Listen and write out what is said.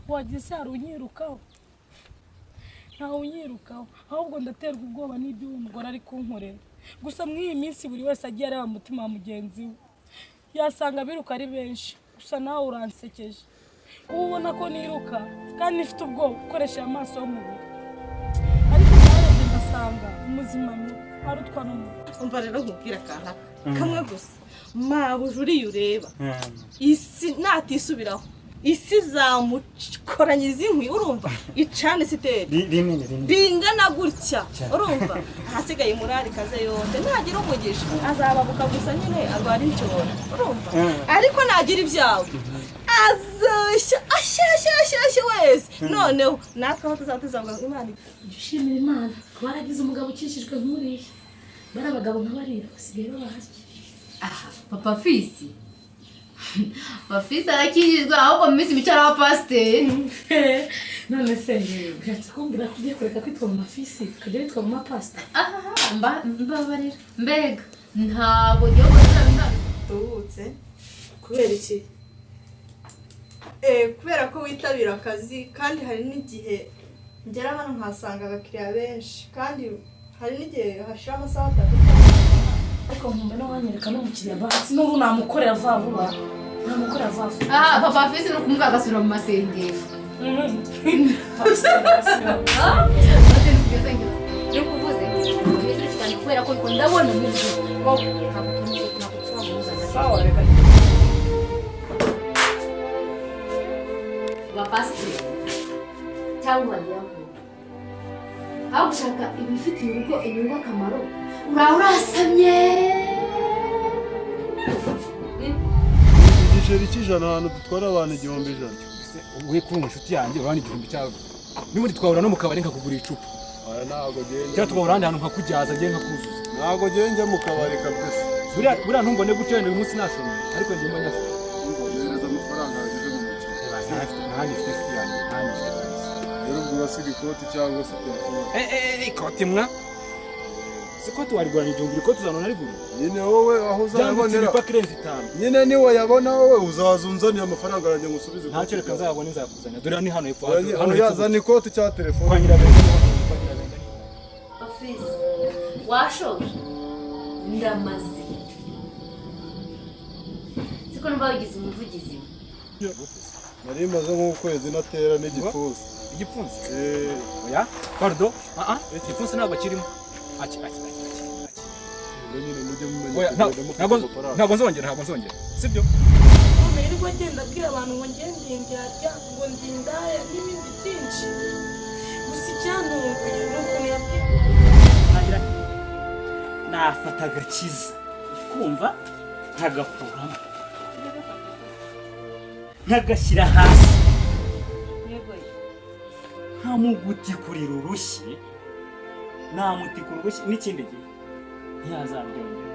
wagize hari unyirukaho ntawe unyirukaho ahubwo ndaterwa ubwoba n'ibyo uwo mugore ari kunkorera gusa mw'iyi minsi buri wese agiye areba umutima wa mugenzi we yasanga biruka ari benshi gusa nawe uransekeje ubona ko niruka kandi nifite ubwoba ukoresheje amaso y'umubiri ariko nawe ndasanga umuzima arutwa n'umuntu umva rero nkubwira akantu kamwe gusa mabuje uriya ureba isi natisubiraho isi zamukoranyiriza inkwi urumva icane siteri bingana gutya urumva ahasigaye murari kaze yonde ntagira umugisha azababuka gusa nyine arwara incyora urumva ariko nagira ibyawe azashya ashashashashye wese noneho natwe aho tuzatuzavuga Imana dushimira Imana twaragize umugabo ukishijwe nk'uriya bari abagabo nk'abariya basigaye babahashye aha papa Fisi Bafisa arakijijwe ahubwo mu minsi micara wa pasteur none se gatse kumbira kugiye kureka kwitwa mu mafisi kajya bitwa mu pastor mbabarira mbega ntabwo giye gukora tubutse kubera iki kubera ko witabira akazi kandi hari n'igihe ngera hano nkasanga abakiriya benshi kandi hari n'igihe hashira amasaha 3 ariko nkumva no wanyereka n'umukiriya basi n'ubu namukorera vuba namukorera vuba papa Fisi no kumva agasura mu masengero yo kuvuze cyane kubera ko ndabona n'ibyo sawa reka bapasiteri cyangwa diyago aho gushaka ibifitiye urugo inyungu akamaro urasamye igiceri cy'ijana ahantu dutwara abantu 1,000 we kuri inshuti yanjye urani 1,000 cyawe nimundi twahura no mu kabari nkakugura icupa aya ntago genda cyangwa twahura ahandi hantu nkakujyaza ngiye nkakuzuza ntago genda mu kabari kabisa buriya ntumbone gutyo wenda uyu munsi nashomye ariko ngiye mbona ngereza amafaranga yagize mu mukino ntahandi ifite inshuti yanjye ntahandi ifite rero ubwo wasiga ikoti cyangwa se telefone ikoti mwa sikoti warigura ni 1,000 ikoti uzanona arigura nyine wowe aho uzabonera ipakirenzi 5 nyine niwe yabona wowe uzazunzanira amafaranga yanjye ngusubize ntacyo reka nzabona nzakuzanya dore ni hano hepfo hano yazana ikoti cya telefone kwangira benga Office washoje ndamaze siko numva wigize umuvugizi nari maze nk'ukwezi natera n'igipfunsi igipfunsi oya pardon igipfunsi ntabwo kirimo ntabwo nzongera sibyo nirwo agenda abwira abantu ngo ngende ndyarya ngo ndindaya n'ibindi byinshi gusa icyantunguye n'ukuntu yabwiye nafata agakiza kumva nkagakuramo nkagashyira hasi nkamugutikura urushyi namutikura urushyi n'ikindi gihe ntiyazabyongera